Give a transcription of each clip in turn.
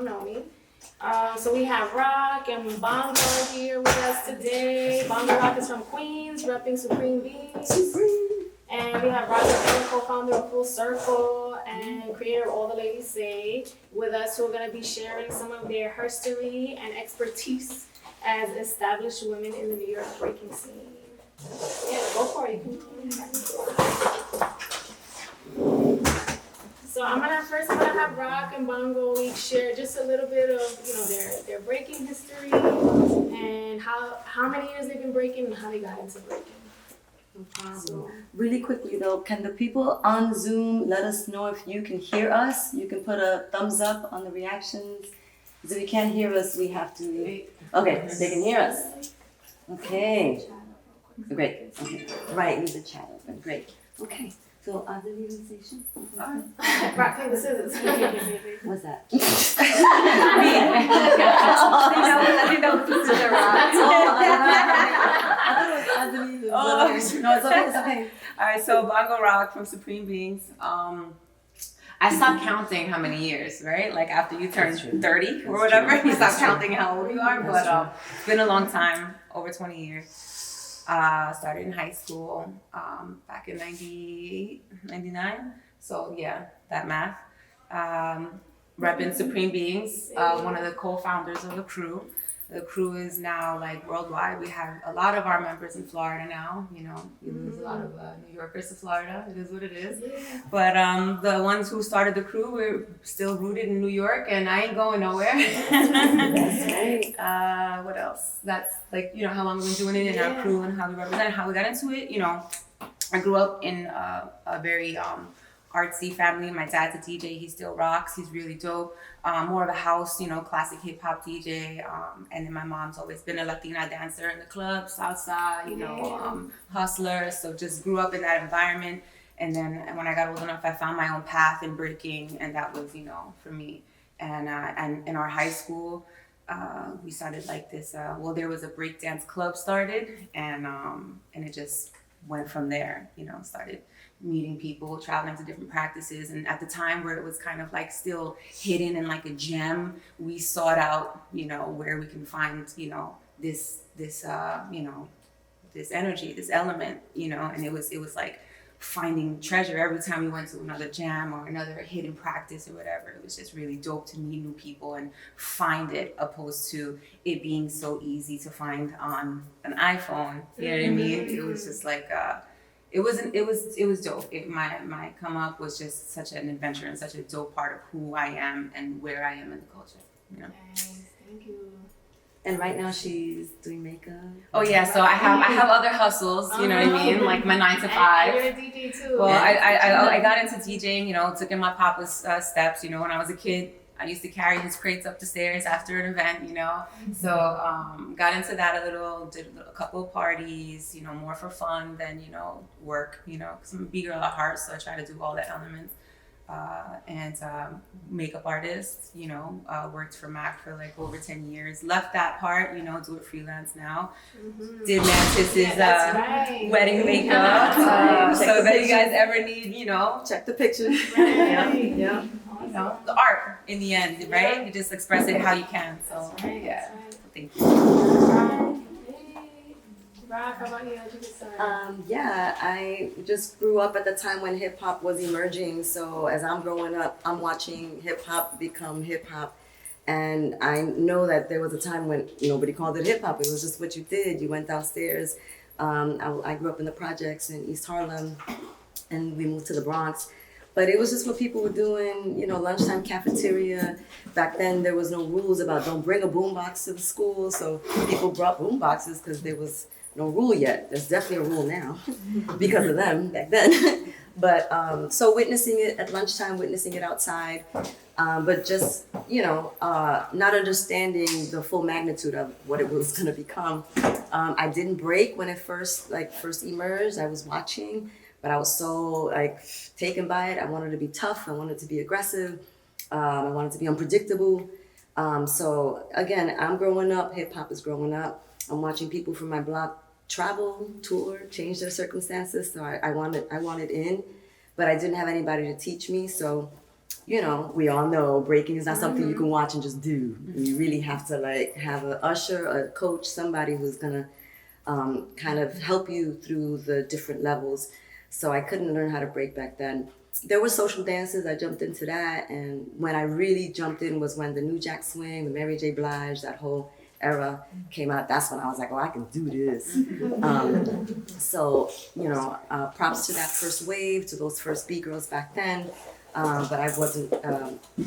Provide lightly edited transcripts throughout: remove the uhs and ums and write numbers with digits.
don't know me. So we have Roc and Bongo here with us today. Bongo Roc is from Queens, repping Supreme Beingz. And we have Roger, co-founder of Full Circle and creator of All the Ladies Say, with us, who are going to be sharing some of their herstory and expertise as established women in the New York breaking scene. Yeah, go for it. So I'm gonna have Roc and Bongo each share just a little bit of their breaking history and how many years they've been breaking and how they got into breaking. No problem. So, really quickly though, can the people on Zoom let us know if you can hear us? You can put a thumbs up on the reactions. Because if you can't hear us, we have to. Okay, they can hear us. Okay. Great. Okay. Right, need the chat open. Great. Okay. So, the legalization? Rock, paper, scissors. What's that? I know this is a rock. No, it's okay, it's okay. All right, so Bongo Roc from Supreme Beingz. I stopped counting how many years, right? Like after you turn 30 or whatever, you stop counting how old you are. But it's been a long time, over 20 years. Started in high school back in 98, 99. So yeah, that math. Repping Supreme Beingz, one of the co-founders of the crew. The crew is now like worldwide. We have a lot of our members in Florida now. You know, we lose a lot of New Yorkers to Florida. It is what it is. Yeah. But the ones who started the crew, we're still rooted in New York, and I ain't going nowhere. That's right. What else? That's like, you know, how long we've been doing it in our crew and how we represent, how we got into it. You know, I grew up in a very artsy family. My dad's a DJ. He still rocks. He's really dope. More of a house, you know, classic hip hop DJ. And then my mom's always been a Latina dancer in the club, salsa, you know, hustler. So just grew up in that environment. And then when I got old enough, I found my own path in breaking, and that was, you know, for me. And in our high school, we started like this. There was a breakdance club started, and it just went from there. You know, started meeting people, traveling to different practices. And at the time where it was kind of like still hidden in like a gem, we sought out, you know, where we can find, you know, this you know, this energy, this element, you know, and it was like finding treasure every time we went to another jam or another hidden practice or whatever. It was just really dope to meet new people and find it, opposed to it being so easy to find on an iPhone. You know what I mean? It was just like it was dope. My come up was just such an adventure and such a dope part of who I am and where I am in the culture. You know. Nice, thank you. And right now she's doing makeup. Oh yeah, so I have other hustles. You know what I mean, like my 9 to 5. You're a DJ too. Well, I got into DJing. You know, took in my papa's steps. You know, when I was a kid, I used to carry his crates up the stairs after an event, you know. So got into that a little, did a couple of parties, you know, more for fun than, you know, work, you know, because I'm a BGirl at heart, so I try to do all the elements. And makeup artist, you know, worked for MAC for like over 10 years. Left that part, you know, do it freelance now. Did Mantis's wedding makeup. So if you guys ever need, you know, Check the pictures. yeah. Yeah. You know, the art in the end, right? You just express it how you can. So yeah, thank you. Roc, how about you? How'd you get started? Yeah, I just grew up at the time when hip hop was emerging. So as I'm growing up, I'm watching hip hop become hip hop. And I know that there was a time when nobody called it hip hop. It was just what you did. You went downstairs. I grew up in the projects in East Harlem, and we moved to the Bronx. But it was just what people were doing, you know, lunchtime cafeteria. Back then, there was no rules about don't bring a boombox to the school. So people brought boomboxes because there was no rule yet. There's definitely a rule now because of them back then. But so witnessing it at lunchtime, witnessing it outside, but just, you know, not understanding the full magnitude of what it was going to become. I didn't break when it first emerged. I was watching. But I was so like taken by it. I wanted to be tough. I wanted to be aggressive. I wanted to be unpredictable. So again, I'm growing up. Hip hop is growing up. I'm watching people from my block travel, tour, change their circumstances. So I wanted in, but I didn't have anybody to teach me. So you know, we all know breaking is not something you can watch and just do. You really have to like have an usher, a coach, somebody who's gonna kind of help you through the different levels. So I couldn't learn how to break back then. There were social dances. I jumped into that, and when I really jumped in was when the New Jack Swing, the Mary J. Blige, that whole era came out. That's when I was like, oh, I can do this. So, you know, props to that first wave, to those first B-girls back then. But I wasn't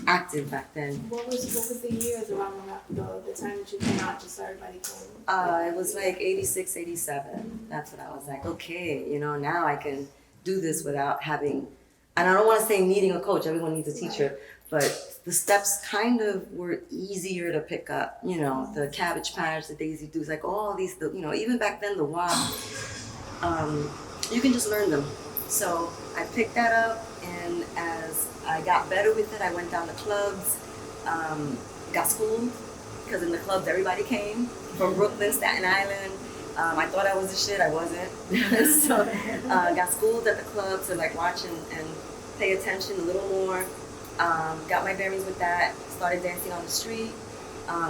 active back then. What was the years around the time that you came out, just so everybody can? It was like 86, 87. That's when I was like, okay, you know, now I can do this without having, and I don't want to say needing a coach, everyone needs a teacher, but the steps kind of were easier to pick up, you know, the cabbage patch, the daisy dukes, like all these, you know, even back then the WAP, you can just learn them. So I picked that up, and as I got better with it, I went down to clubs, got schooled, because in the clubs everybody came from Brooklyn, Staten Island. I thought I was the shit, I wasn't. So got schooled at the club to like watch and pay attention a little more. Got my bearings with that, started dancing on the street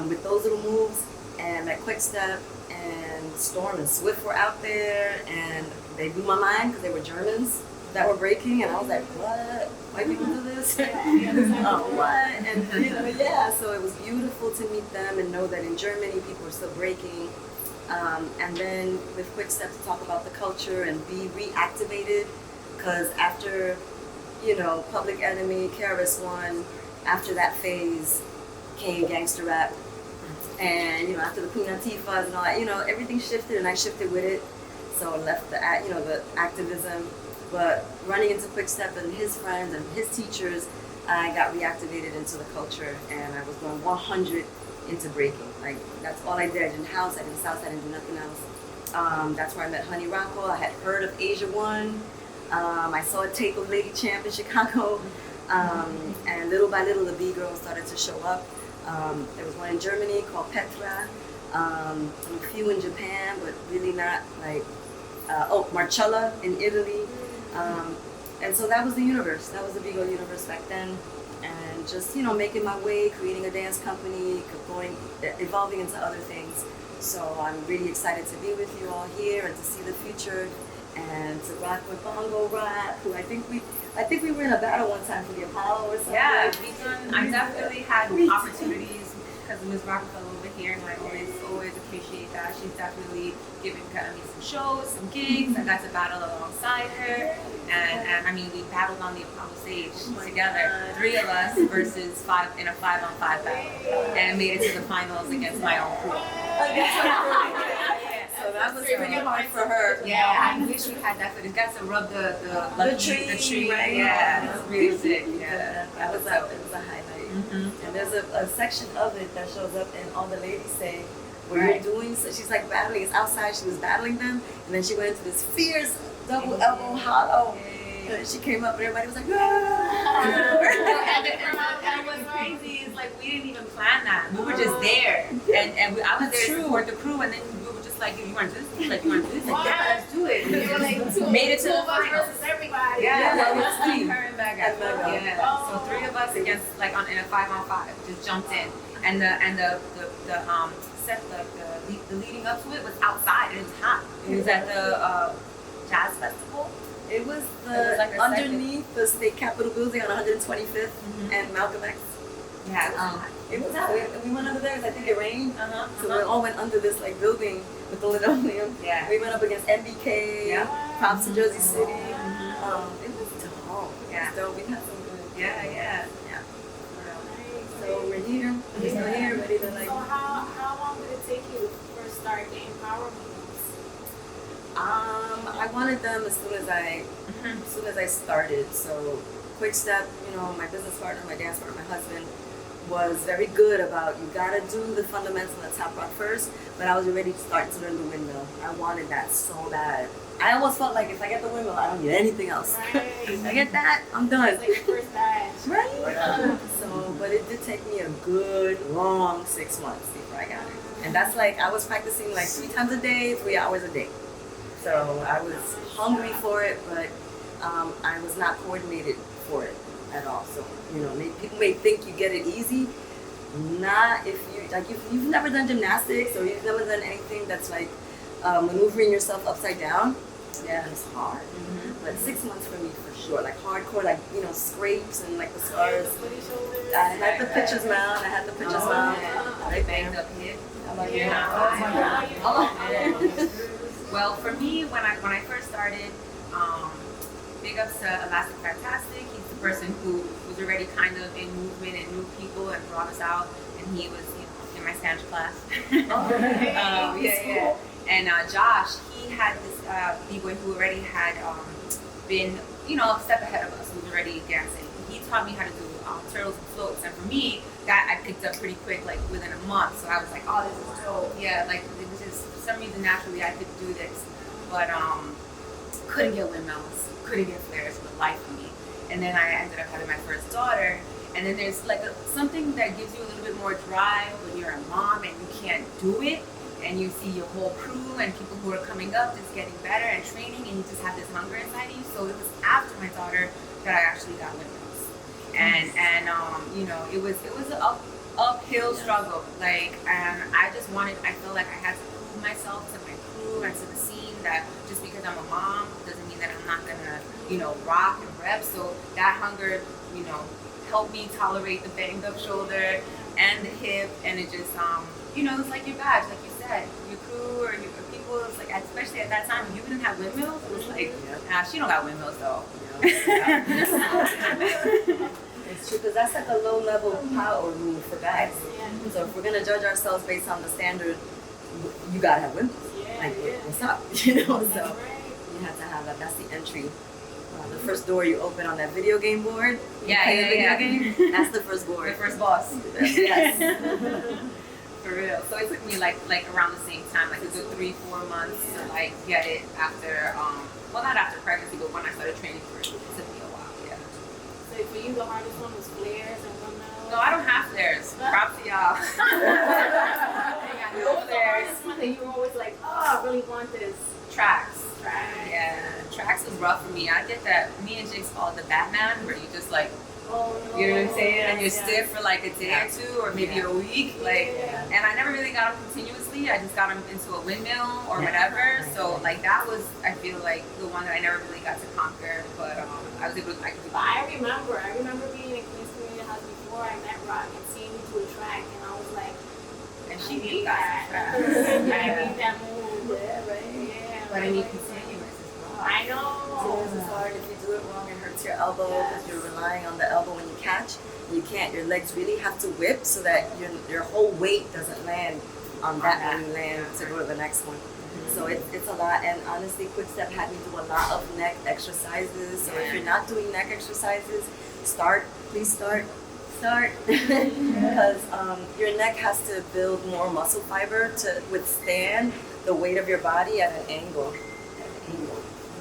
with those little moves, and like Quick Step and Storm and Swift were out there, and they blew my mind because they were Germans that were breaking, and I was like, what? White people do this? What? And you know, yeah, so it was beautiful to meet them and know that in Germany people were still breaking. And then with Quick Step to talk about the culture and be reactivated, because after, you know, Public Enemy, KRS-One, after that phase came gangster rap. And, you know, after the Puna Tifas and all that, you know, everything shifted and I shifted with it. So I left the, you know, the activism, but running into Quick Step and his friends and his teachers, I got reactivated into the culture, and I was going 100 into breaking. Like, that's all I did. I didn't house, I didn't south, I didn't do nothing else. That's where I met Honey Rocco. I had heard of Asia One. I saw a tape of Lady Champ in Chicago. And little by little, the B-girls started to show up. There was one in Germany called Petra. A few in Japan, but really not like, Marcella in Italy. And so that was the universe. That was the B-girl universe back then. And just, you know, making my way, creating a dance company, evolving into other things. So I'm really excited to be with you all here and to see the future and to rock with Bongo Roc, who I think we were in a battle one time for the Apollo or something. Yeah, I definitely had opportunities because Ms. Rokafella over here, and I always appreciate that. She's definitely given me some shows, some gigs. I got to battle alongside her, and I mean, we battled on the Apollo stage together, 3 of us versus 5 in a 5-on-5 battle, and made it to the finals against my own crew. So that was pretty hard for her. Yeah, I wish we had that footage. Got to rub the tree. Right? Yeah, it was really sick. Yeah, it was a highlight. Mm-hmm. And there's a section of it that shows up, and all the ladies say, what you're doing, so she's like battling, it's outside, she was battling them, and then she went into this fierce double elbow hollow. And she came up and everybody was like, ah! And what's crazy is like we didn't even plan that. We were just there. And I was there to support the crew, and then we were just like, you want to do this? Like, you want to do this? Like, yeah, let's do it. We were like, made it to the finals. Everybody. Yeah, it was me, her, and Mega. Yeah. So 3 of us against like in a 5-on-5, just jumped in. And the leading up to it was outside. It was hot. It was at the jazz festival. It was like underneath the state capitol building on 125th and Malcolm X. Yeah, it was hot. We went under there because I think it rained. So we all went under this like building with the linoleum. Yeah. We went up against MBK. Yeah. Props to Jersey City. It was dope. Yeah. So we had some good. Yeah. So we're here. We're still here, ready to like. So how long did it take you to first start getting power moves? I wanted them as soon as I started. So Quick Step, you know, my business partner, my dance partner, my husband was very good about, you gotta do the fundamental and the top rock first, but I was already starting to learn the windmill. I wanted that so bad. I almost felt like if I get the windmill, I don't need anything else. Right. If I get that, I'm done. It's like your first batch. Right? So, but it did take me a good, long 6 months before I got it. And that's like, I was practicing like 3 times a day, 3 hours a day. So I was hungry for it, but I was not coordinated for it. at all. So, people may think you get it easy. Not if you've never done gymnastics or you've never done anything that's like maneuvering yourself upside down. Yeah, it's hard. But 6 months for me for sure, like hardcore, like scrapes and like the scars. I had the pictures mount. I banged up hip. Well, for me, when I first started, big ups to Elastic Fantastic. He's the person who was already kind of in movement and knew people and brought us out, and he was in my Spanish class. And Josh, he had this b-boy who already had been a step ahead of us, who was already dancing. He taught me how to do turtles and floats, and for me, that I picked up pretty quick, like within a month. So I was like, oh, this is dope. Yeah, like it was just for some reason naturally I could do this, but couldn't get windmills, couldn't get flares for the life of me. And then I ended up having my first daughter, and then there's like something that gives you a little bit more drive when you're a mom and you can't do it, and you see your whole crew and people who are coming up just getting better and training, and you just have this hunger inside of you. So it was after my daughter that I actually got windmills. And it was an uphill struggle. Like, and I felt like I had to prove myself to my crew and to the scene that just because I'm a mom doesn't mean that I'm not gonna, rock and rep. So that hunger, helped me tolerate the banged up shoulder and the hip, and it just, it's like your badge, like you said, your crew or your people. It's like, especially at that time, when you didn't have windmills, it was like, she don't got windmills though. It's true, because that's like a low-level power move for guys. So if we're gonna judge ourselves based on the standard, you gotta have windmills. What's up? So you have to have that. That's the entry. The first door you open on that video game board. Video game. That's the first board. The first boss. Yes. For real. So it took me like around the same time, like a good 3-4 months to like get it after not after pregnancy, but when I started training for it. It took me a while. Yeah. So for you, the hardest one was flares and windmills? No, I don't have flares. Props to y'all. What was the hardest one that you were always like, oh, I really want this? Tracks. Yeah, tracks was rough for me. I did that. Me and Jigs called the Batman, where you just like, you know what I'm saying, and you're stiff for like a day or two, or maybe a week. And I never really got them continuously. I just got them into a windmill or whatever. So like that was, I feel like, the one that I never really got to conquer. But I was able to like. I remember being in Queens Community House before I met Rock and seeing you do a track, and I was like, and she need that. I need that move. Yeah, right. Yeah. But I need continuous as well. I know. It's hard if you do it wrong. It hurts your elbow because you're relying on the elbow when you catch. You can't. Your legs really have to whip so that your whole weight doesn't land on that when you land to go to the next one. So it's a lot. And honestly, Quick Step had me do a lot of neck exercises. So if you're not doing neck exercises, please start. Because your neck has to build more muscle fiber to withstand the weight of your body at an angle.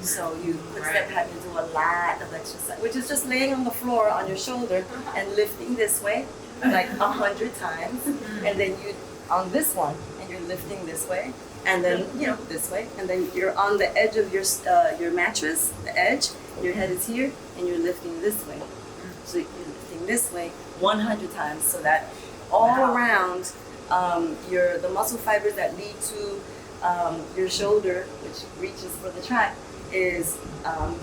So Quick Step had me do a lot of exercise, which is just laying on the floor on your shoulder and lifting this way like 100 times, and then you on this one and you're lifting this way, and then this way, and then you're on the edge of your mattress, the edge. Your head is here, and you're lifting this way. So you're lifting this way 100 times, so that all around the muscle fibers that lead to your shoulder, which reaches for the track, is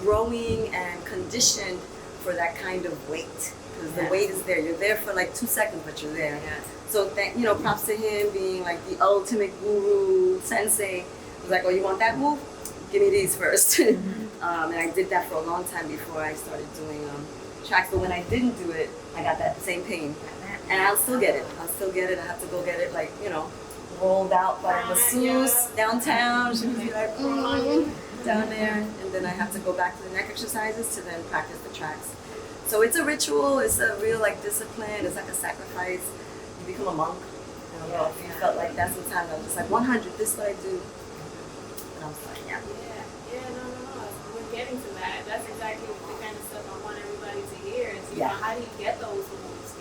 growing and conditioned for that kind of weight. Because the weight is there. You're there for like 2 seconds, but you're there. So props to him being like the ultimate guru, sensei. He was like, oh, you want that move? Give me these first. And I did that for a long time before I started doing tracks. But when I didn't do it, I got that same pain. And I'll still get it. I have to go get it, rolled out by a masseuse downtown. She would be like, down there. And then I have to go back to the neck exercises to then practice the tracks. So it's a ritual. It's a real discipline. It's like a sacrifice. You become a monk. I don't know if you felt like that sometimes. I was just like, 100, this is what I do. And I was like, no. We're getting to that. That's exactly the kind of stuff I want everybody to hear. Is, how do you get those moves?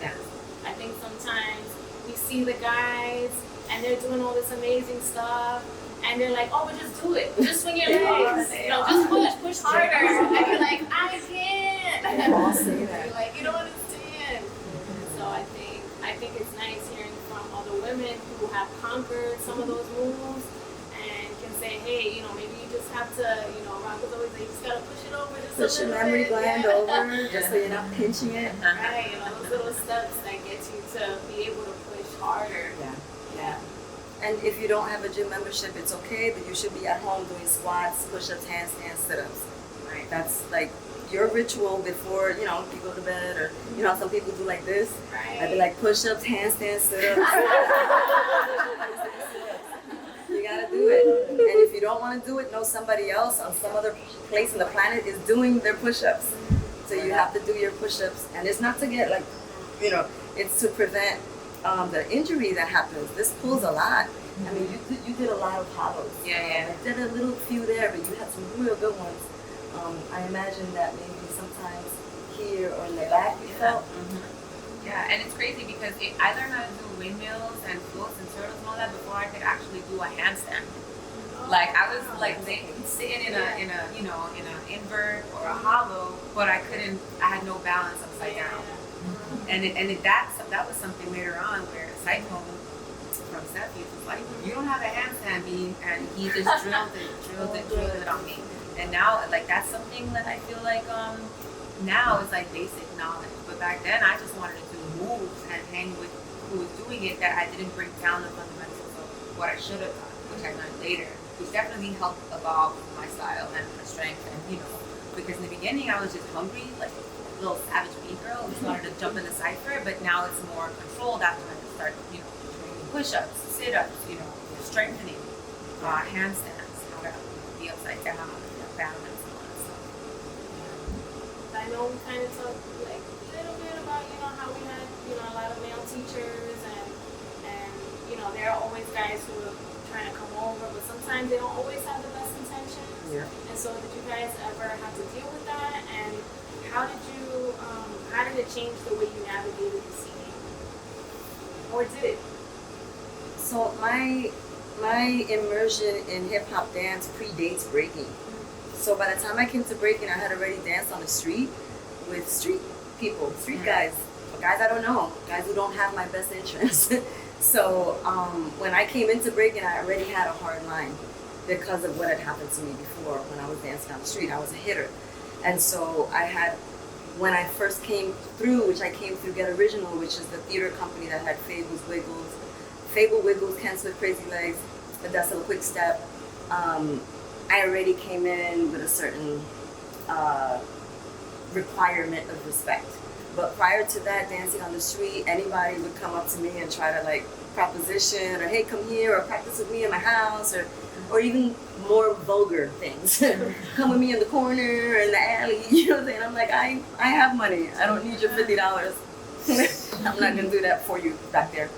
I think sometimes we see the guys and they're doing all this amazing stuff, and they're like, oh, but just do it. Just swing your legs. Just push harder. And you're like, I can't. We all say that. You're like, you don't understand. So I think it's nice hearing from other women who have conquered some of those moves and can say, hey, maybe you just have to, Rock was always like, you just gotta push it over just Push a your little memory bit. gland Yeah. over, just so you're not pinching it. Right, those little steps that get you to be able to push harder. Yeah. And if you don't have a gym membership, it's okay, but you should be at home doing squats, push-ups, handstands, sit-ups. Right? That's like your ritual before, you go to bed, or some people do like this. Right. I'd be like push-ups, handstands, sit-ups. You gotta do it. And if you don't want to do it, know somebody else on some other place on the planet is doing their push-ups. So you have to do your push-ups, and it's not to get like, it's to prevent the injury that happens. This pulls a lot. I mean, you did a lot of hollows. Yeah. I did a little few there, but you had some real good ones. I imagine that maybe sometimes here or in the back you felt. Yeah, and it's crazy because I learned how to do windmills and floats and turtles and all that before I could actually do a handstand. Like I was like sitting in a invert or a hollow, but I had no balance upside down. That was something later on where Cyclone from Steffi was like, you don't have a handstand beam, and he just drilled it on me. And now like that's something that I feel like now is like basic knowledge. But back then I just wanted to do moves and hang with who was doing it, that I didn't bring down the fundamentals of what I should have done, which I learned later, which definitely helped evolve my style and my strength. And because in the beginning I was just hungry, like a little savage B-girl who just wanted to jump in the cipher, but now it's more controlled after I start, push-ups, sit-ups, strengthening, handstands, how to be upside down, balance, and all that stuff. I know we kind of talked like a little bit about, how we had, a lot of male teachers and there are always guys who are trying to come over, but sometimes they don't always have the best intentions. Yeah. And so did you guys ever have to deal with that? And how did it change the way you navigated the scene? Or did it? So my immersion in hip hop dance predates breaking. So by the time I came to breaking, I had already danced on the street with street people, street guys I don't know, guys who don't have my best interests. So when I came into breaking, I already had a hard line because of what had happened to me before when I was dancing on the street. I was a hitter. And so when I first came through, which I came through Get Original, which is the theater company that had Fable Wiggles, Ken Swift Crazy Legs, Odessa Quick Step, I already came in with a certain requirement of respect. But prior to that, dancing on the street, anybody would come up to me and try to like proposition or hey, come here or practice with me in my house or even more vulgar things. Come with me in the corner or in the alley, what I'm saying? I'm like, I have money. I don't need your $50. I'm not gonna do that for you back there.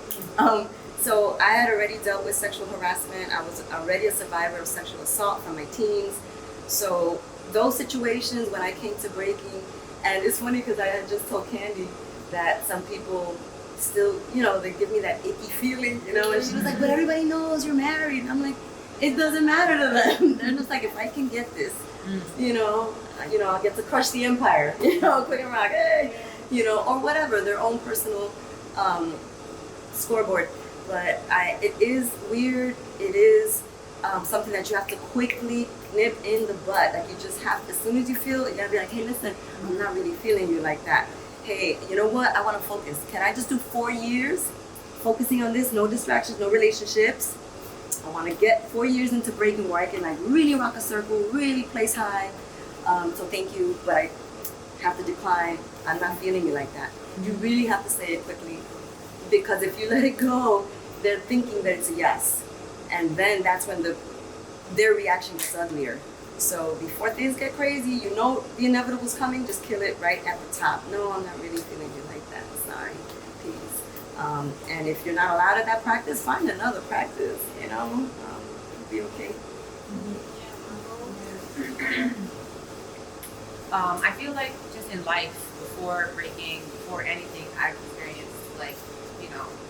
So I had already dealt with sexual harassment. I was already a survivor of sexual assault from my teens. So those situations when I came to breaking, and it's funny because I had just told Candy that some people still, they give me that icky feeling, and she was like, but everybody knows you're married. And I'm like, it doesn't matter to them. They're just like, if I can get this, I'll get to crush the empire, Quick and Rock, hey, or whatever, their own personal scoreboard. But it is weird. It is something that you have to quickly nip in the bud. Like you just have, as soon as you feel it, you gotta be like, hey, listen, I'm not really feeling you like that. Hey, you know what? I want to focus. Can I just do 4 years focusing on this? No distractions, no relationships. I want to get 4 years into breaking where I can like really rock a circle, really place high. So thank you, but I have to decline. I'm not feeling you like that. You really have to say it quickly, because if you let it go, they're thinking that it's a yes. And then that's when their reaction gets uglier. So before things get crazy, the inevitable's coming, just kill it right at the top. No, I'm not really feeling you like that. Sorry, peace. And if you're not allowed at that practice, find another practice, it'll be okay. I feel like just in life, before breaking, before anything, I've experienced like,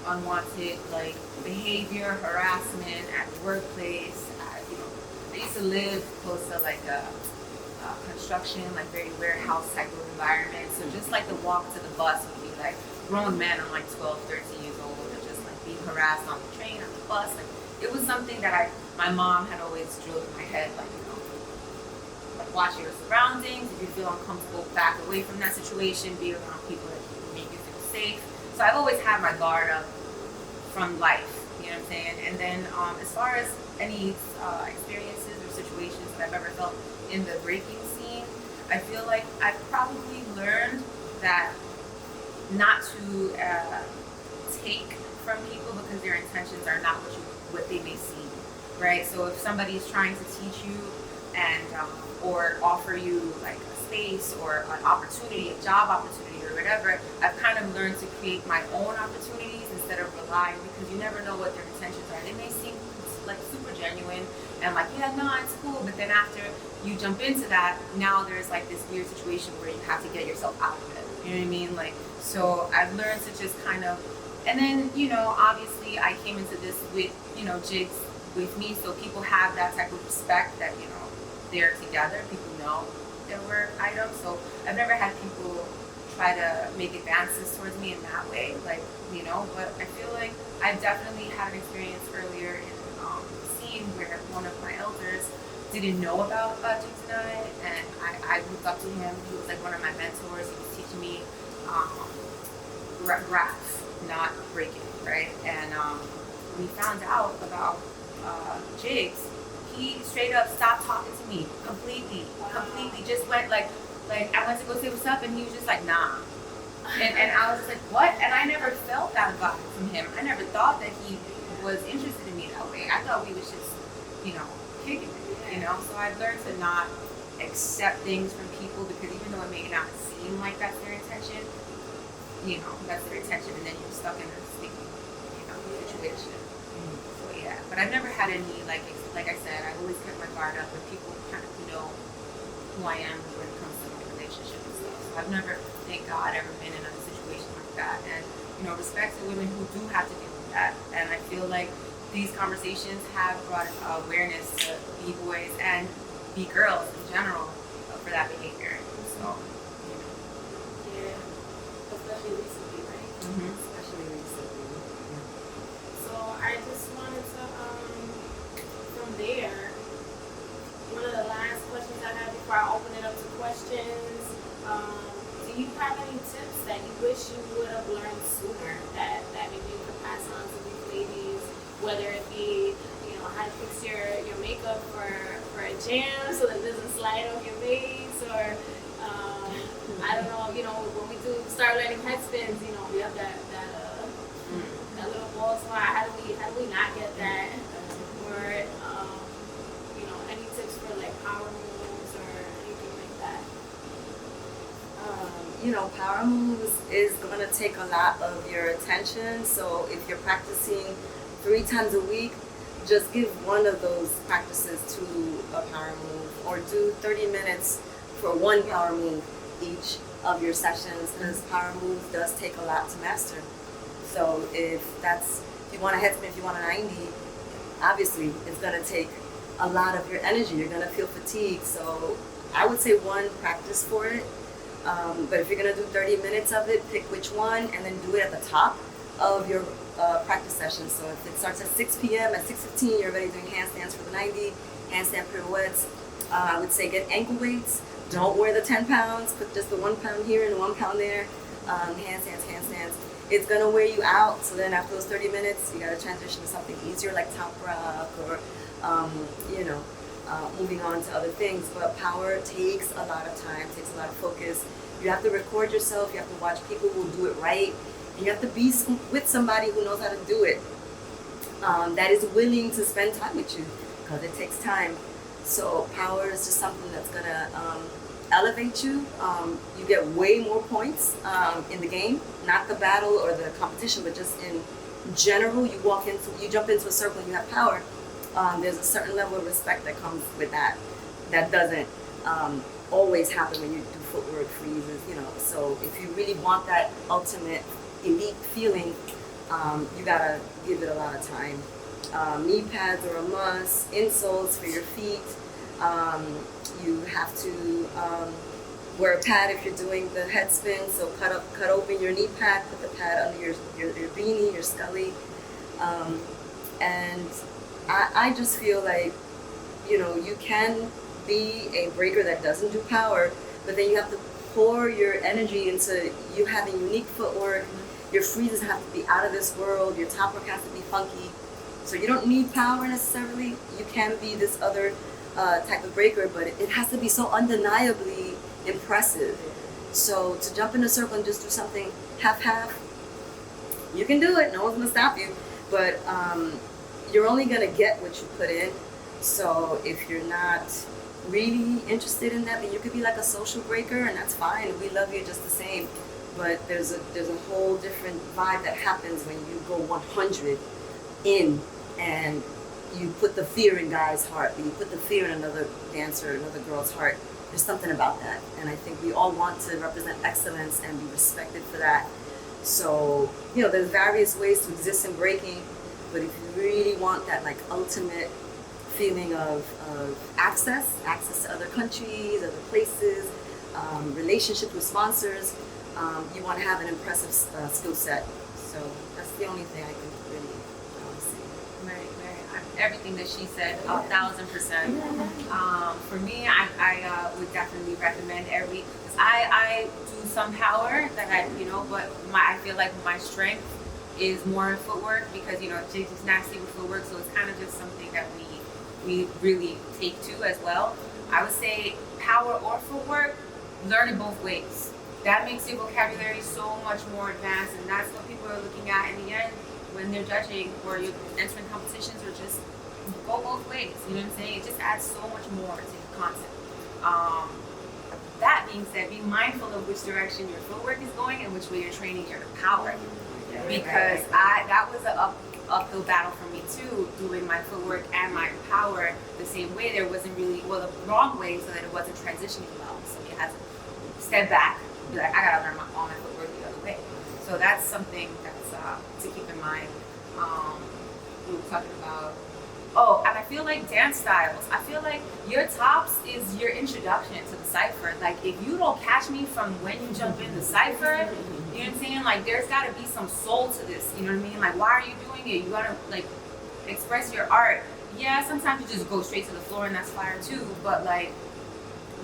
unwanted like behavior, harassment at the workplace. I used to live close to like a construction, like very warehouse type of environment. So just like the walk to the bus would be like grown men, I'm like 12, 13 years old, and just like being harassed on the train, on the bus. Like it was something that my mom had always drilled in my head, like, you know, like watch your surroundings. If you feel uncomfortable, back away from that situation, be around people that make you feel safe. So I've always had my guard up from life, you know what I'm saying? And then as far as any experiences or situations that I've ever felt in the breaking scene, I feel like I've probably learned that not to take from people because their intentions are not what they may seem, right? So if somebody is trying to teach you and or offer you like a space or an opportunity, a job opportunity or whatever, I've kind of learned to create my own opportunities instead of relying, because you never know what their intentions are. They may seem like super genuine and like, yeah, no, it's cool, but then after you jump into that, now there's like this weird situation where you have to get yourself out of it. You know what I mean? Like, so I've learned to just kind of, and then, you know, obviously I came into this with, you know, jigs with me, so people have that type of respect that, you know, they're together, people know there were items. So I've never had people try to make advances towards me in that way, like, you know, but I feel like I've definitely had an experience earlier in the scene where one of my elders didn't know about Jigs and I looked up to him. He was like one of my mentors. He was teaching me graphs, not breaking, right? And we found out about Jigs. He straight up stopped talking to me completely, just went like I went to go say what's up, and he was just like, nah. And I was just like, what? And I never felt that vibe from him. I never thought that he was interested in me that way. I thought we was just, you know, kicking it, you know? So I've learned to not accept things from people, because even though it may not seem like that's their intention, you know, that's their intention, and then you're stuck in a sticky, you know, situation. So yeah, but I've never had any, like I said, I've always kept my guard up, and people kind of know who I am when it comes to my relationship and stuff. So I've never, thank God, ever been in a situation like that. And, you know, respect to women who do have to deal with that. And I feel like these conversations have brought awareness to B-boys and B-girls in general for that behavior. So, you know. Yeah, especially recently, right? Mm-hmm. Especially recently. So I just wanted to, from there, one of the last questions I have before I open it up to questions, do you have any tips that you wish you would have learned sooner that maybe you could pass on to these ladies, whether it be, you know, how to fix your makeup for a jam so that it doesn't slide off your face, or I don't know, you know, when we do start learning head spins, you know, we have that little ball spot. How do we not get that? Or you know, any tips for like power moves or anything like that? You know, power moves is going to take a lot of your attention. So if you're practicing 3 times a week, just give one of those practices to a power move, or do 30 minutes for one power move each of your sessions, because power move does take a lot to master. So if you want a head spin, if you want a 90, obviously it's going to take a lot of your energy. You're going to feel fatigued. So I would say one practice for it. But if you're going to do 30 minutes of it, pick which one and then do it at the top of your practice session. So if it starts at 6 p.m., at 6:15, you're already doing handstands for the 90, handstand pirouettes. I would say get ankle weights. Don't wear the 10 pounds. Put just the 1 pound here and 1 pound there. Handstands. It's going to wear you out. So then after those 30 minutes, you got to transition to something easier like top rock or, you know, moving on to other things. But power takes a lot of time, takes a lot of focus. You have to record yourself. You have to watch people who do it right. And you have to be with somebody who knows how to do it, that is willing to spend time with you, because it takes time. So power is just something that's going to elevate you. You get way more points in the game, not the battle or the competition, but just in general. You jump into a circle and you have power. There's a certain level of respect that comes with that. That doesn't always happen when you do footwork freezes, you know. So if you really want that ultimate elite feeling, you gotta give it a lot of time. Knee pads are a must. Insoles for your feet. You have to wear a pad if you're doing the head spin. So cut open your knee pad, put the pad under your beanie, your scully. And I just feel like, you know, you can be a breaker that doesn't do power, but then you have to pour your energy into you having unique footwork. Your freezes have to be out of this world. Your top work has to be funky. So you don't need power necessarily. You can be this other type of breaker, but it has to be so undeniably impressive. So to jump in a circle and just do something half-half, you can do it. No one's gonna stop you. But you're only gonna get what you put in. So if you're not really interested in that, then you could be like a social breaker, and that's fine. We love you just the same. But there's a whole different vibe that happens when you go 100 in and you put the fear in Guy's heart, you put the fear in another dancer, another girl's heart. There's something about that, and I think we all want to represent excellence and be respected for that. So, you know, there's various ways to exist in breaking, but if you really want that like ultimate feeling of access to other countries, other places, relationships with sponsors, you want to have an impressive skill set. So that's the only thing I can really say. Right. Everything that she said, 1,000%. For me, I would definitely recommend because I do some power that but I feel like my strength is more in footwork because, JJ's nasty with footwork, so it's kind of just something that we really take to as well. I would say power or footwork, learn it both ways. That makes your vocabulary so much more advanced, and that's what people are looking at in the end when they're judging or you're entering competitions, or just go both ways. You know what I'm saying? It just adds so much more to the concept. That being said, be mindful of which direction your footwork is going and which way you're training your power. Because that was an uphill battle for me too, doing my footwork and my power the same way. There wasn't really, the wrong way, so that it wasn't transitioning well. So you had to step back, be like, I gotta learn all my footwork the other way. So that's something that's to keep in mind. We were talking about, and I feel like dance styles. I feel like your tops is your introduction to the cypher. Like, if you don't catch me from when you jump in the cypher, you know what I'm saying? Like, there's gotta be some soul to this, you know what I mean? Like, why are you doing it? You gotta, like, express your art. Yeah, sometimes you just go straight to the floor and that's fire too, but like,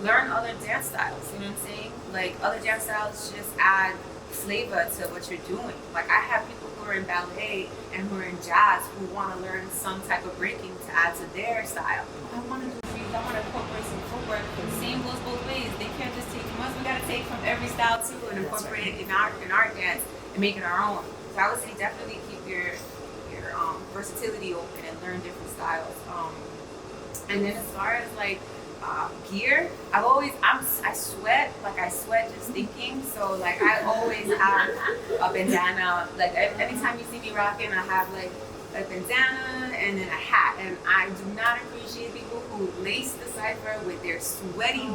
learn other dance styles, you know what I'm saying? Like, other dance styles just add flavor to what you're doing. Like, I have people who are in ballet and who are in jazz who want to learn some type of breaking to add to their style. I want to do freeze, I want to incorporate some footwork. The same goes both ways. They can't just take from us. We got to take from every style too and incorporate it in our dance and make it our own. So I would say definitely keep your versatility open and learn different styles. And then as far as like gear, I sweat just thinking. So like, I always have a bandana. Like, anytime you see me rocking, I have like a bandana and then a hat. And I do not appreciate people who lace the cypher with their sweaty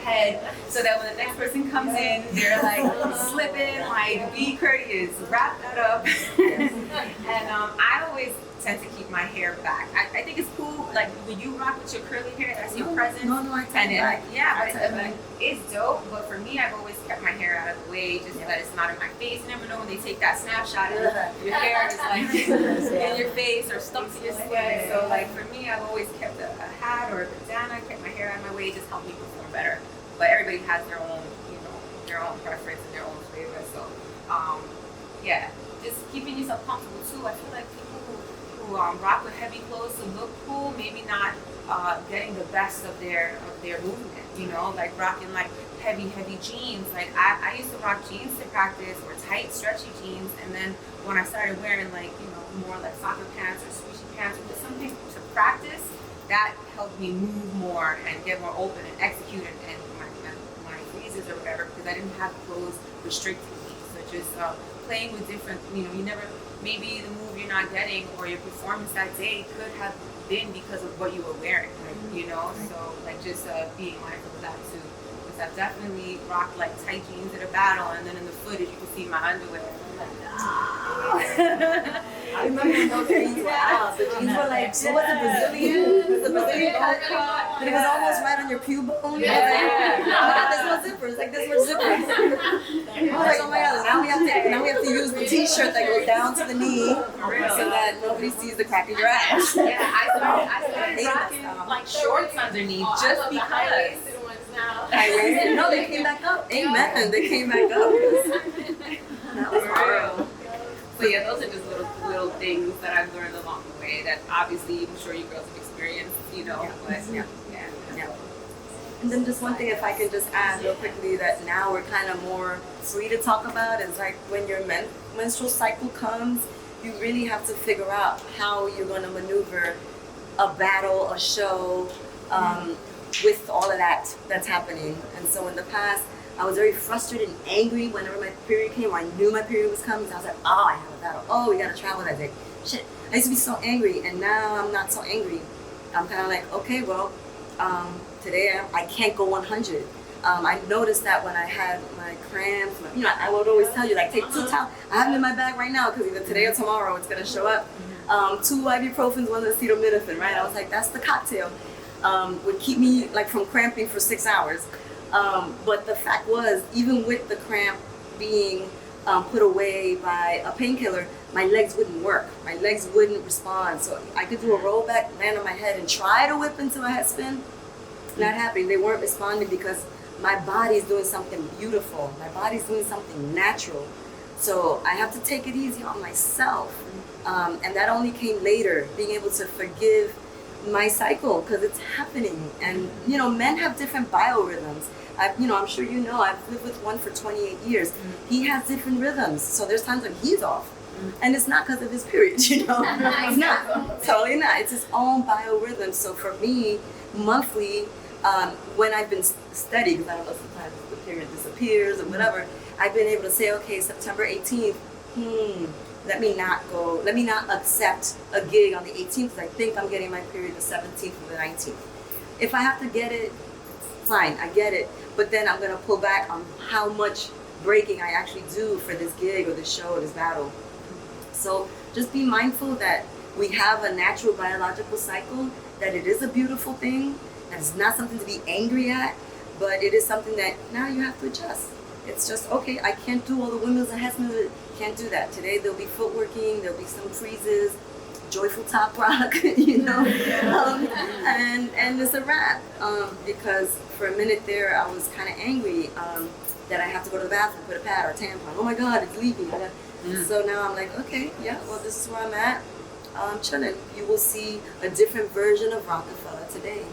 head, so that when the next person comes in, they're like slipping. Like, be courteous, wrap that up. And I always tend to keep my hair back. I think it's cool, like when you rock with your curly hair, that's your presence. No, I tell you. But it's dope. But for me, I've always kept my hair out of the way, just so that it's not in my face. You never know when they take that snapshot and your hair is like in your face or stuck to your skin. So like, for me, I've always kept a hat or a bandana, kept my hair out of my way, just helped me perform better. But everybody has their own, their own preference and their own flavor. So just keeping yourself comfortable too. I feel like people who rock with heavy clothes to look cool, maybe not getting the best of their movement, like rocking like heavy jeans. Like, I used to rock jeans to practice, or tight stretchy jeans, and then when I started wearing like more like soccer pants or squishy pants or just something to practice, that helped me move more and get more open and execute and my freezes or whatever, because I didn't have clothes restricting me. So just playing with different, maybe the move you're not getting or your performance that day could have been because of what you were wearing, so like just being mindful of that too. Because I've definitely rocked like tight jeans at a battle, and then in the footage you can see my underwear. And I'm like, I remember when those jeans were out. The jeans were like, so was it Brazilian? The Brazilian cut? But it was almost right on your pube bone. Yeah. There's no zippers. Like, there's no zippers. I was like, oh my god, now we have to use the t-shirt that goes down to the knee so that nobody sees the crack of your ass. Yeah, I started rocking like shorts underneath just because. No, they came back up. Amen. They came back up. That was horrible. But yeah, those are just little things that I've learned along the way that obviously I'm sure you girls have experienced, you know. But yeah. And then just one thing, if I could just add real quickly, that now we're kind of more free to talk about is like when your menstrual cycle comes, you really have to figure out how you're going to maneuver a battle, a show, with all of that's happening. And so in the past, I was very frustrated and angry whenever my period came, or I knew my period was coming. So I was like, oh, I have a battle. Oh, we got to travel that day. Shit. I used to be so angry, and now I'm not so angry. I'm kind of like, okay, well, today I can't go 100. I noticed that when I had my cramps, I would always tell you, like, take 2 towels. I have them in my bag right now because either today or tomorrow it's going to show up. 2 ibuprofens, 1 acetaminophen, right? I was like, that's the cocktail. Would keep me like from cramping for 6 hours. But the fact was, even with the cramp being put away by a painkiller, my legs wouldn't work. My legs wouldn't respond. So I could do a roll back, land on my head, and try to whip into a head spin. Not happening. They weren't responding because my body's doing something beautiful. My body's doing something natural. So I have to take it easy on myself. And that only came later, being able to forgive my cycle, because it's happening. And men have different biorhythms. I'm sure I've lived with one for 28 years. He has different rhythms, so there's times when he's off, and it's not because of his period. It's not, totally not. It's his own biorhythm. So for me, monthly, when I've been steady, because I don't know, sometimes the period disappears or whatever, I've been able to say, okay, September 18th, let me not accept a gig on the 18th because I think I'm getting my period the 17th or the 19th. If I have to get it, fine, I get it. But then I'm going to pull back on how much breaking I actually do for this gig or this show or this battle. So just be mindful that we have a natural biological cycle, that it is a beautiful thing, that it's not something to be angry at, but it is something that now you have to adjust. It's just, okay, I can't do all the windmills and head spins. Can't do that. Today there'll be footworking, there'll be some freezes, joyful top rock, and it's a wrap. Because for a minute there I was kind of angry that I have to go to the bathroom, put a pad or a tampon. Oh my God, it's leaking. So now I'm like, okay, yeah, well, this is where I'm at. I'm chilling. You will see a different version of Rokafella today.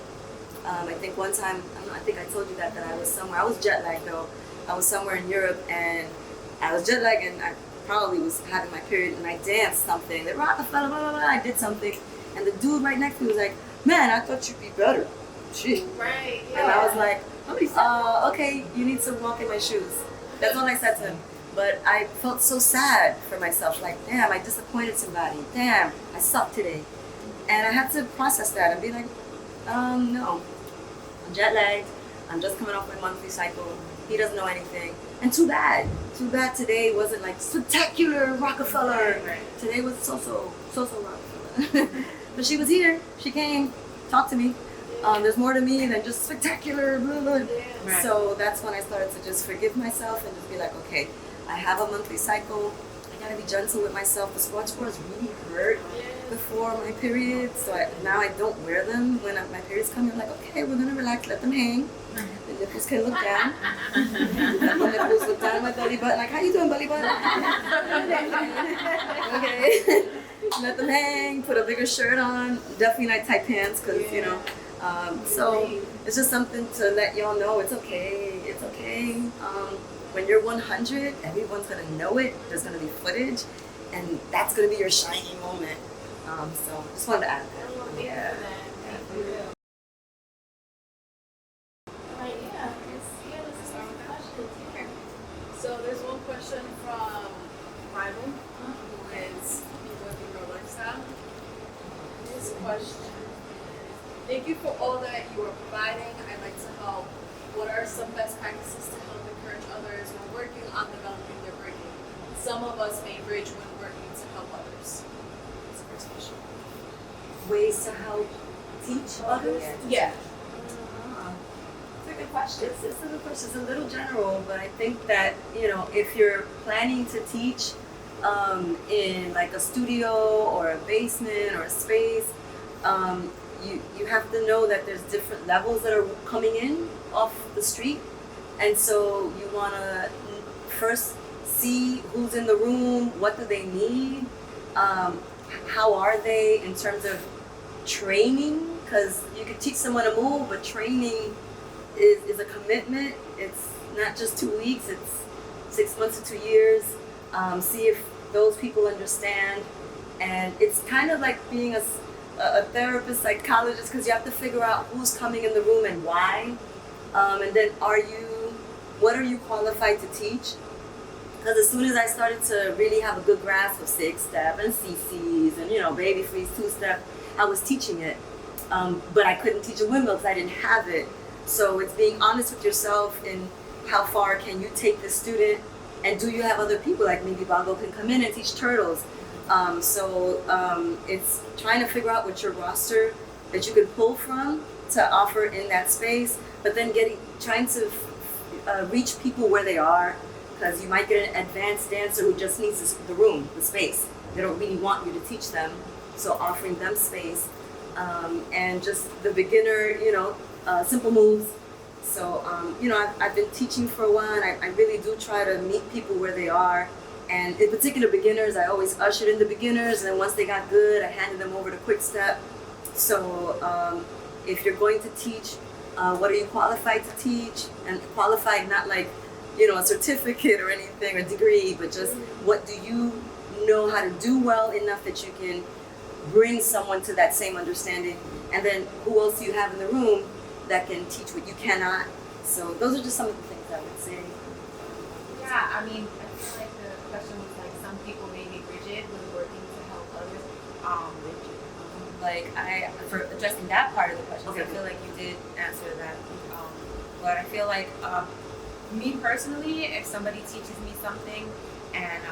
I think one time, I think I told you that I was somewhere. I was jet lagged though. I was somewhere in Europe and I was jet lagged and I probably was having my period and I danced something. The Rokafella, blah, blah, blah. I did something. And the dude right next to me was like, man, I thought you'd be better. Shit. Right, yeah. And I was like, okay, you need to walk in my shoes. That's all I said to him. But I felt so sad for myself. Like, damn, I disappointed somebody. Damn, I sucked today. And I had to process that and be like, no. I'm jet lagged. I'm just coming off my monthly cycle. He doesn't know anything. And too bad. Too bad today wasn't like spectacular Rokafella. Right. Today was so Rokafella. But she was here. She came, talked to me. There's more to me than just spectacular. Blah, blah. Right. So that's when I started to just forgive myself and just be like, okay, I have a monthly cycle. I gotta be gentle with myself. The sports bras really hurt before my period, so now I don't wear them when my period's coming. I'm like, okay, we're gonna relax, let them hang. The nipples can look down. Let the nipples look down my belly button. Like, how you doing, belly button? Okay. Let them hang. Put a bigger shirt on. Definitely not tight pants, because so it's just something to let y'all know it's okay. It's okay. When you're 100, everyone's gonna know it. There's gonna be footage, and that's gonna be your shining moment. So just wanted to add that. Yeah. So there's one question from Bible, who is with BGirl Lifestyle. His question: thank you for all that you are providing. I'd like to help. What are some best practices to help encourage others when working on developing their breaking? Some of us may bridge when working to help others. Ways to help teach others? Yeah. It's a good question. It's a good question. It's a little general, but I think that, if you're planning to teach in like a studio or a basement or a space, you have to know that there's different levels that are coming in off the street. And so you want to first see who's in the room, what do they need, how are they in terms of training, because you could teach someone to move, but training is a commitment. It's not just 2 weeks, it's 6 months to 2 years. See if those people understand. And it's kind of like being a therapist, psychologist, because you have to figure out who's coming in the room and why. And then what are you qualified to teach? Because as soon as I started to really have a good grasp of 6-step and CCs and, baby freeze, 2-step, I was teaching it. But I couldn't teach a windmill because I didn't have it. So it's being honest with yourself in how far can you take the student, and do you have other people, like maybe Bongo can come in and teach turtles. It's trying to figure out what your roster that you can pull from to offer in that space, but then trying to reach people where they are, because you might get an advanced dancer who just needs the room, the space. They don't really want you to teach them, so offering them space, and just the beginner, simple moves. So, I've been teaching for a while, and I really do try to meet people where they are. And in particular, beginners, I always ushered in the beginners, and then once they got good, I handed them over to quick step. So, if you're going to teach, what are you qualified to teach? And qualified, not like, a certificate or anything, or degree, but just what do you know how to do well enough that you can bring someone to that same understanding? And then who else do you have in the room that can teach what you cannot? So those are just some of the things I would say. Yeah, I mean, I feel like the question was like, some people may be rigid when working to help others. For addressing that part of the question, Okay. I feel like you did answer that. But I feel like, me personally, if somebody teaches me something and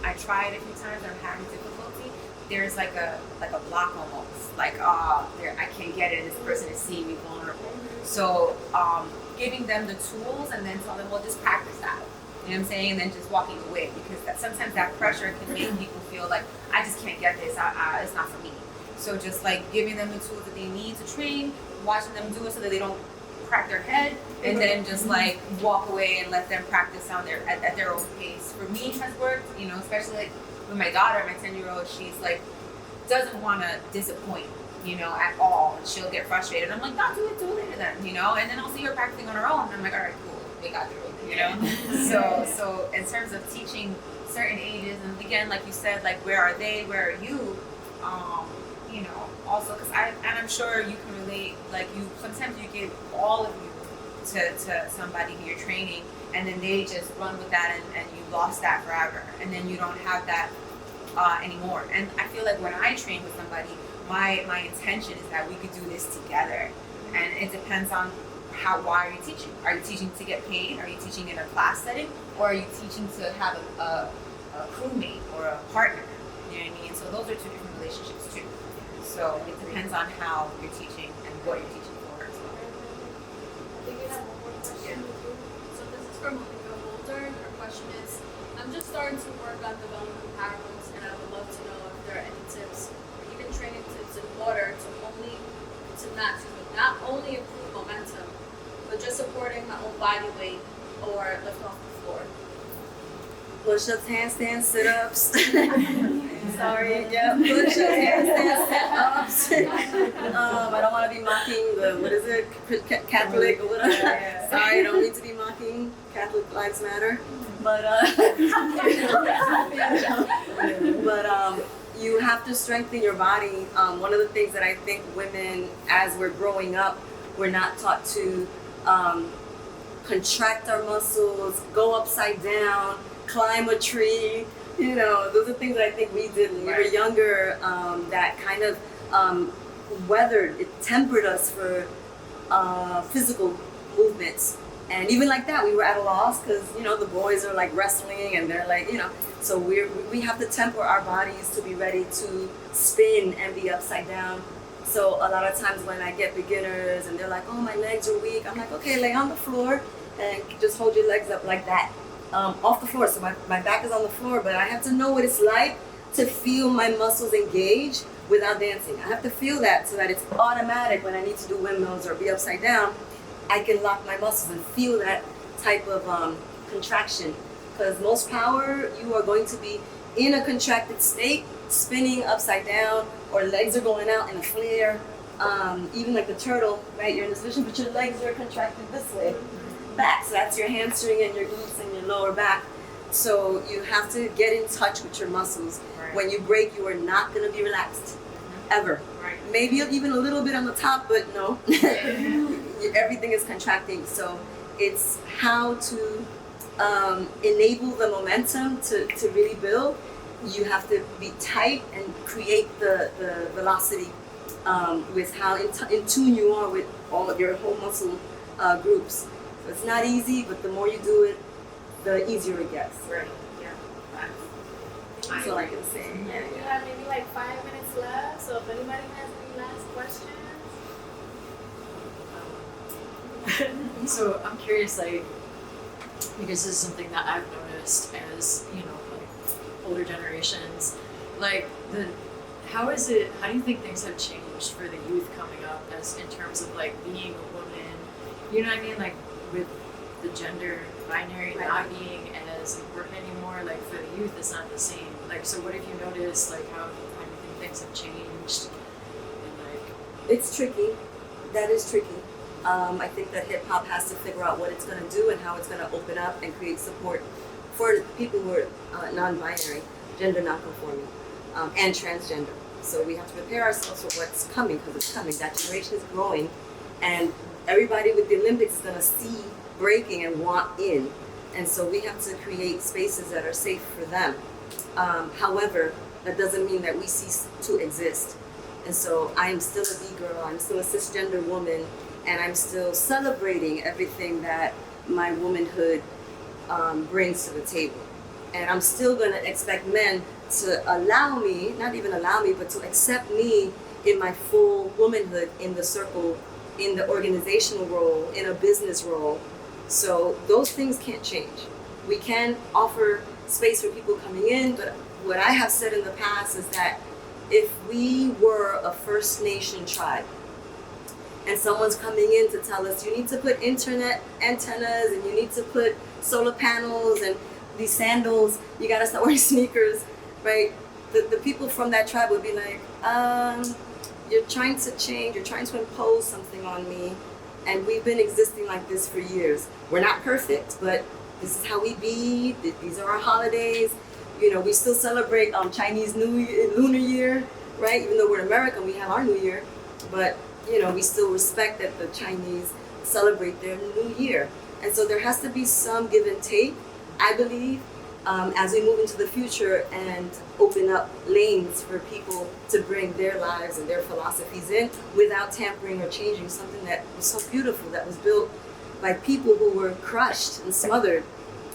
I try it a few times and I'm having difficulty, there's like a block almost. Like, I can't get it, and this person is seeing me vulnerable. So giving them the tools and then telling them, well, just practice that. You know what I'm saying? And then just walking away, because sometimes that pressure can make people feel like, I just can't get this, it's not for me. So just like giving them the tools that they need to train, watching them do it so that they don't crack their head, and then just like walk away and let them practice at their own pace. For me, it has worked, especially like with my daughter, my 10-year-old, she's like, doesn't want to disappoint, at all, and she'll get frustrated. I'm like, no, do it later then, and then I'll see her practicing on her own, and I'm like, all right, cool, we got through it, So in terms of teaching certain ages, and again, like you said, like, where are they, where are you, also, because I'm sure you can relate, like, sometimes you give all of you to somebody who you're training, and then they just run with that, and you lost that forever, and then you don't have that anymore. And I feel like when I train with somebody, my intention is that we could do this together, and it depends on why are you teaching? Are you teaching to get paid? Are you teaching in a class setting? Or are you teaching to have a crewmate or a partner? You know what I mean? So those are two different relationships too. So it depends on how you're teaching and what you're teaching for as well. I think you have one more question. So this is from Olivia Holder. Her question is, I'm just starting to work on developing power moves, and I would love to know if there are any tips, or even training tips in order to not only improve momentum, but just supporting my own body weight or lift off the floor. Push-ups, handstands, sit-ups. Sorry, yeah, push-ups, handstands, sit-ups. I don't want to be mocking Catholic or whatever. Sorry, I don't need to be mocking Catholic Lives Matter. But you have to strengthen your body. One of the things that I think women, as we're growing up, we're not taught to contract our muscles, go upside down, climb a tree. Those are things that I think we did when we were younger, that kind of tempered us for physical movements. And even like that, we were at a loss because, you know, the boys are like wrestling and they're like, you know, so we have to temper our bodies to be ready to spin and be upside down. So a lot of times when I get beginners and they're like, oh, my legs are weak, I'm like, okay, lay on the floor and just hold your legs up like that, off the floor. So my back is on the floor, but I have to know what it's like to feel my muscles engage without dancing. I have to feel that so that it's automatic when I need to do windmills or be upside down. I can lock my muscles and feel that type of contraction. Because most power, you are going to be in a contracted state, spinning upside down, or legs are going out in a flare. Even like the turtle, right? You're in this position, but your legs are contracted this way, back. So that's your hamstring and your glutes and your lower back. So you have to get in touch with your muscles. Right. When you break, you are not going to be relaxed, ever. Right. Maybe even a little bit on the top, but no. Everything is contracting. So it's how to enable the momentum to really build. You have to be tight and create the velocity with how in tune you are with all of your whole muscle groups. So it's not easy, but the more you do it, the easier it gets. Right. Yeah. That's all I can say. We have maybe like 5 minutes left, so if anybody has any last questions. So I'm curious, like, because this is something that I've noticed as, you know, like older generations, like how do you think things have changed for the youth coming up as in terms of like being a woman, you know what I mean? Like with the gender binary not being as important anymore, like for the youth it's not the same. Like, so what have you noticed, like how do you think things have changed? And like, It's tricky. That is tricky. I think that hip hop has to figure out what it's going to do and how it's going to open up and create support for people who are non-binary, gender non-conforming, and transgender. So we have to prepare ourselves for what's coming, because it's coming. That generation is growing, and everybody with the Olympics is going to see breaking and want in. And so we have to create spaces that are safe for them. However, that doesn't mean that we cease to exist. And so I'm still a B-girl, I'm still a cisgender woman, and I'm still celebrating everything that my womanhood brings to the table. And I'm still gonna expect men to allow me, not even allow me, but to accept me in my full womanhood in the circle, in the organizational role, in a business role. So those things can't change. We can offer space for people coming in, but what I have said in the past is that if we were a First Nation tribe and someone's coming in to tell us you need to put internet antennas and you need to put solar panels and these sandals, you gotta start wearing sneakers, right? The people from that tribe would be like, you're trying to change, you're trying to impose something on me, and we've been existing like this for years. We're not perfect, but this is how we be, these are our holidays. You know, we still celebrate Chinese New Year, Lunar Year, right? Even though we're in America, we have our New Year, but you know, we still respect that the Chinese celebrate their New Year. And so there has to be some give and take, I believe, as we move into the future and open up lanes for people to bring their lives and their philosophies in without tampering or changing something that was so beautiful, that was built by people who were crushed and smothered.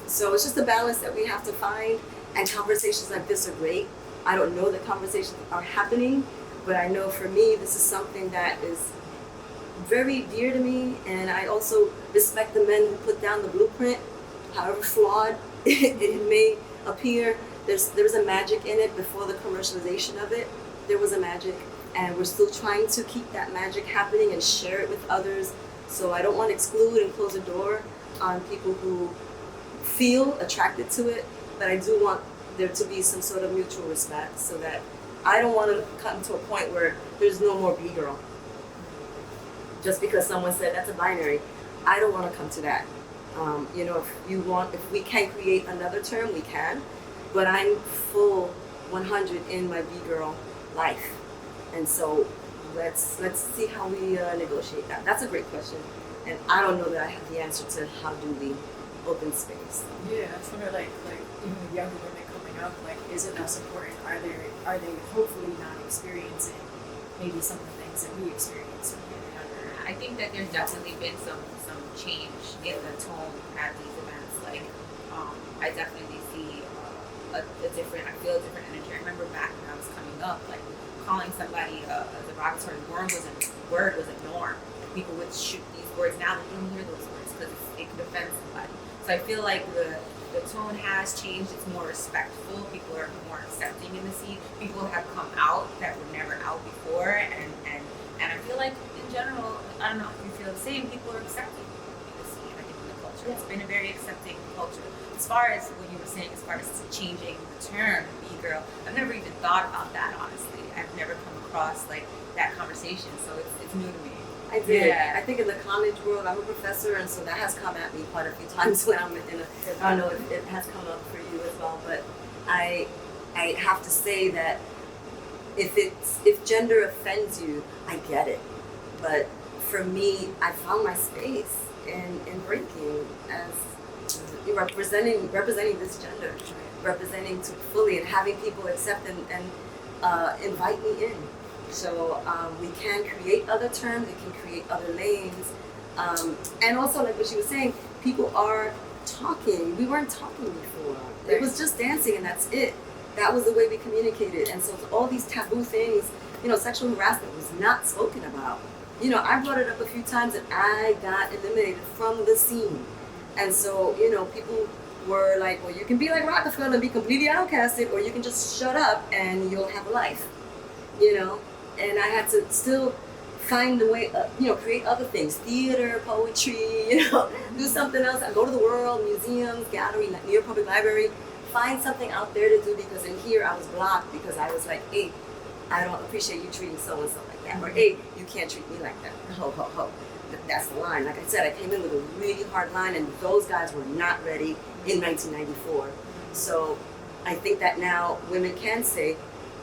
So it's just a balance that we have to find, and conversations like this are great. I don't know that conversations are happening, but I know for me, this is something that is very dear to me, and I also respect the men who put down the blueprint, however flawed it may appear. There's a magic in it. Before the commercialization of it, there was a magic, and we're still trying to keep that magic happening and share it with others. So I don't want to exclude and close the door on people who feel attracted to it, but I do want there to be some sort of mutual respect, so that I don't want to come to a point where there's no more B-girl. Just because someone said that's a binary, I don't want to come to that. You know, if we can create another term, we can. But I'm full 100 in my B-girl life, and so let's see how we negotiate that. That's a great question, and I don't know that I have the answer to how do we open space. yeah, I just wonder, like even the younger women coming up, like, is it as important? Are they hopefully not experiencing maybe some of the things that we experienced when we were younger? I think that there's definitely been some change in the tone at these events. Like, I definitely see I feel a different energy. I remember back when I was coming up, like calling somebody a derogatory word was a norm. People would shoot these words. Now they don't hear those words because it could offend somebody. So I feel like the tone has changed. It's more respectful. People are more accepting in the scene. People have come out that were never out before, and I feel like in general, I don't know if you feel the same. People are accepting in the scene. I think in the culture, it's been a very accepting culture. As far as what you were saying, as far as changing the term B-girl, I've never even thought about that. Honestly, I've never come across like that conversation, so it's new to me. I did. Yeah. I think in the college world, I'm a professor, and so that has come at me quite a few times when I'm I don't know if it has come up for you as well, but I have to say that if gender offends you, I get it. But for me, I found my space in breaking as representing this gender, representing to fully and having people accept and invite me in. So we can create other terms, we can create other lanes. And also, like what she was saying, people are talking. We weren't talking before. It was just dancing and that's it. That was the way we communicated. And so all these taboo things, sexual harassment was not spoken about. I brought it up a few times and I got eliminated from the scene. And so, people were like, well, you can be like Rokafella and be completely outcasted, or you can just shut up and you'll have a life, And I had to still find a way, create other things, theater, poetry, do something else. I go to the world, museums, gallery, New York Public Library, find something out there to do, because in here I was blocked because I was like, hey, I don't appreciate you treating so-and-so like that, or hey, you can't treat me like that, ho, ho, ho. That's the line. Like I said, I came in with a really hard line, and those guys were not ready in 1994. So I think that now women can say,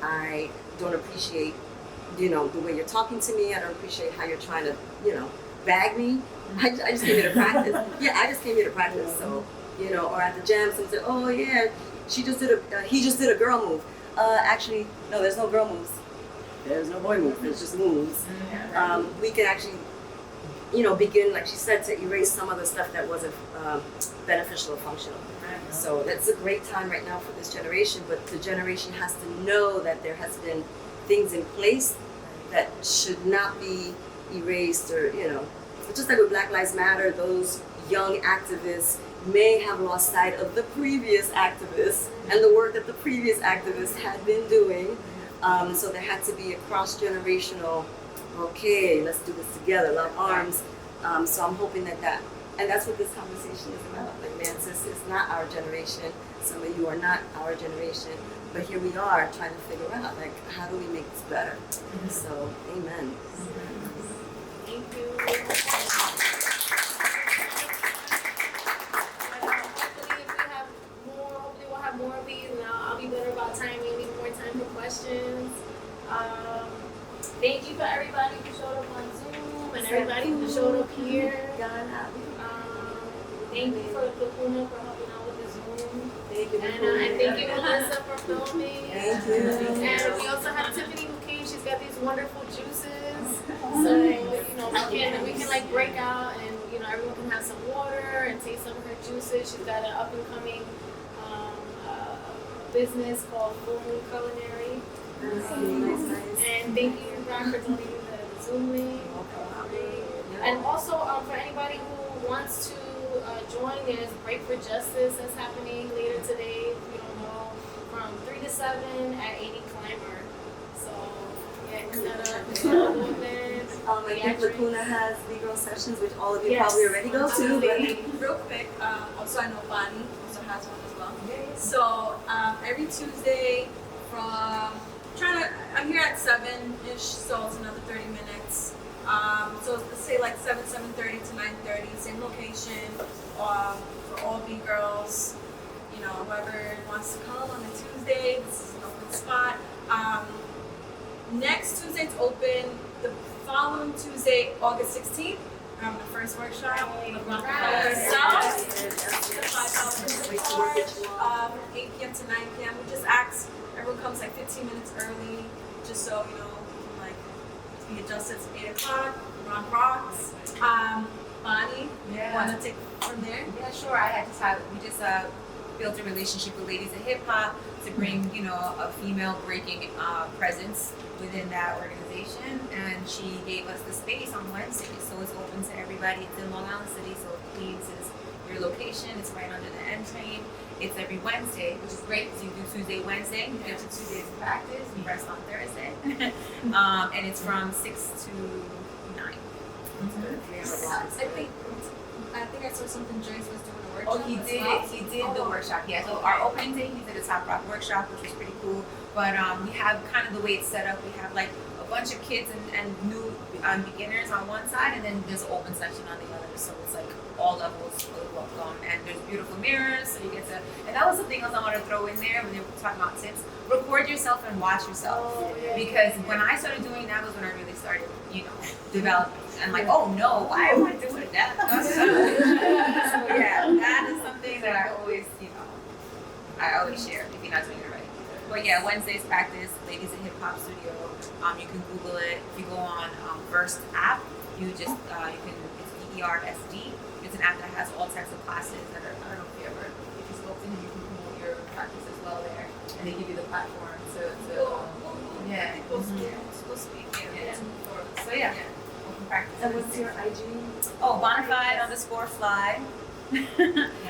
I don't appreciate, the way you're talking to me. I don't appreciate how you're trying to, bag me. I just came here to practice. Yeah, I just came here to practice. So, or at the jam, someone said, oh yeah, he just did a girl move. Actually, no, there's no girl moves. There's no boy moves. There's just moves. We can actually, begin, like she said, to erase some of the stuff that wasn't beneficial or functional. So that's a great time right now for this generation, but the generation has to know that there has been things in place that should not be erased, or, just like with Black Lives Matter, those young activists may have lost sight of the previous activists and the work that the previous activists had been doing. So there had to be a cross-generational, okay, let's do this together, lock arms. So I'm hoping that, and that's what this conversation is about. Like, man, sis, it's not our generation. Some of you are not our generation, but here we are trying to figure out, like, how do we make this better? So, amen. Thank you. Hopefully we'll have more of these, and I'll be better about timing, maybe more time for questions. Thank you for everybody who showed up on Zoom and everybody who showed up here. Thank you for Lacuna for helping out with the Zoom. Thank you. And thank you, Melissa, for filming. Thank you. And we also have Tiffany who came. She's got these wonderful juices. So, we can like break out, and everyone can have some water and taste some of her juices. She's got an up and coming business called Full Moon Culinary. Nice. And thank you, Ron, for donating the Zoom link. And also, for anybody who wants to join, there's Break for Justice that's happening later today, if you don't know, from 3 to 7 at 80 Climber. So, yeah, it's not a movement. I think Lacuna has BGirl sessions, which all of you probably already go to. But Real quick, also I know Bonnie also has one as well. So every Tuesday I'm here at 7-ish, so it's another 30 minutes. So let's say like 7:30 to 9:30, same location, for all B-girls. Whoever wants to come on a Tuesday, this is an open spot. Next Tuesday it's open. The following Tuesday, August 16th, we're having the first workshop of Rokafella herself. The $5 from 8 p.m. to 9 p.m. We just ask everyone comes like 15 minutes early, just so we can like be adjusted to 8 o'clock. We're on rocks. Bonnie, want to take from there? Yeah, sure. We just built a relationship with Ladies of Hip Hop to bring, a female breaking presence within that organization, and she gave us the space on Wednesdays, so it's open to everybody. It's in Long Island City, so Queens is your location. It's right under the N train. It's every Wednesday, which is great because you do Tuesday, Wednesday. You get to 2 days of practice. You rest on Thursday, and it's from 6 to 9. I think I saw something Joyce was doing a Oh, workshop. he as did. well. He did the workshop. Yeah. So our opening day, he did a top rock workshop, which was pretty cool. But we have kind of the way it's set up. We have like a bunch of kids and new beginners on one side, and then there's an open section on the other. So it's like all levels of welcome. And there's beautiful mirrors, so you get to. And that was something else I wanted to throw in there when they were talking about tips. Record yourself and watch yourself. Because when I started doing that was when I really started, developing. And like, oh no, why am I doing that? So yeah, that is something that I always share if you're not doing it right. But yeah, Wednesdays practice, Ladies in Hip Hop Studio. You can Google it. If you go on First app, you just it's BGirls. It's an app that has all types of classes that are, I don't know if you spoke to him, you can promote your practice as well there, and they give you the platform to speak. Yeah. So yeah. Practice. And what's your IG? Oh, bonafide_fly.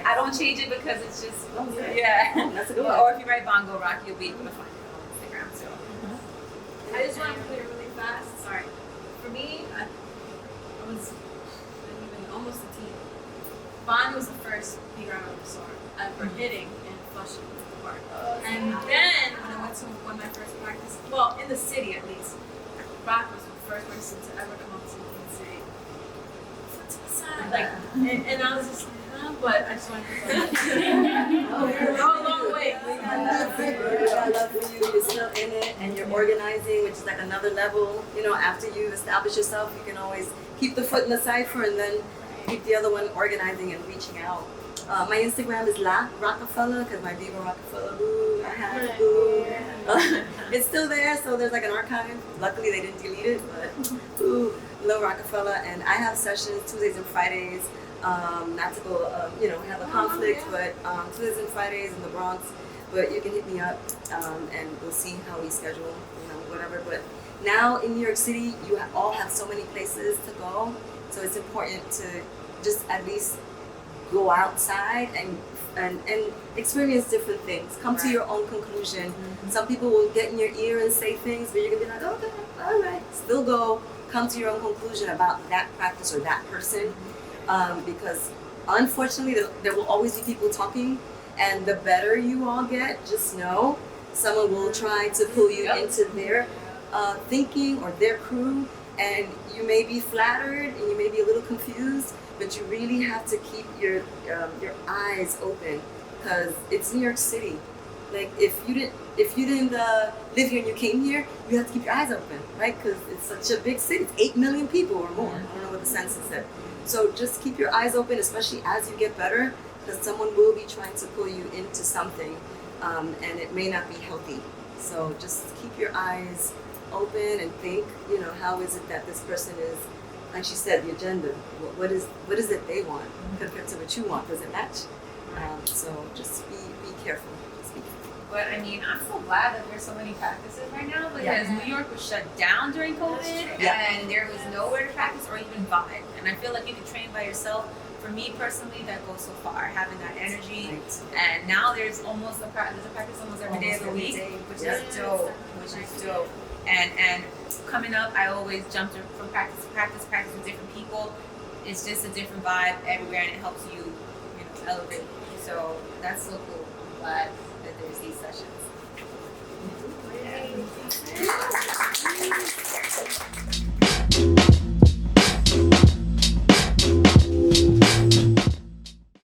I don't change it because it's just yeah. That's a good one. Or if you write Bongo Roc, you'll be able to find it on Instagram. So I just want to clear really fast. Sorry. For me, I was almost a teen. Bonnie was the first Bgirl I saw ever hitting and flushing the park. And then when I went to one of my first practices, well, in the city at least, Rock was the first person to ever come up to me and say, "Foot to the side," like, and I was just like, huh? But I just wanted to we're all a long way. I love for you. You're still in it, and you're organizing, which is like another level. After you establish yourself, you can always keep the foot in the cipher, and then keep the other one organizing and reaching out. My Instagram is La Rokafella because my Bgirls Rokafella, I have it's still there, so there's like an archive. Luckily, they didn't delete it, but La Rokafella, and I have sessions Tuesdays and Fridays. Not to go, have a conflict, but Tuesdays and Fridays in the Bronx. But you can hit me up, and we'll see how we schedule, whatever. But now in New York City, you all have so many places to go, so it's important to just at least go outside and experience different things. Come to your own conclusion. Some people will get in your ear and say things, but you're gonna be like, okay, all right. Still go. Come to your own conclusion about that practice or that person, because unfortunately there will always be people talking, and the better you all get, just know someone will try to pull you into their thinking or their crew, and you may be flattered and you may be a little confused, but you really have to keep your eyes open, because it's New York City. Like if you didn't live here and you came here, you have to keep your eyes open, right? Because it's such a big city. It's 8 million people or more. I don't know what the census said. So just keep your eyes open, especially as you get better, because someone will be trying to pull you into something, and it may not be healthy. So just keep your eyes open and think, how is it that this person is, like she said, the agenda. What is it they want compared to what you want? Does it match? So just be careful. Just be careful. But I mean, I'm so glad that there's so many practices right now because New York was shut down during COVID and there was nowhere to practice or even vibe. And I feel like you can train by yourself. For me personally, that goes so far, having that energy. Right. And now there's a practice almost every day of the week, which is dope. And coming up, I always jump from practice to practice with different people. It's just a different vibe everywhere, and it helps you, elevate. So that's so cool. I'm glad that there's these sessions.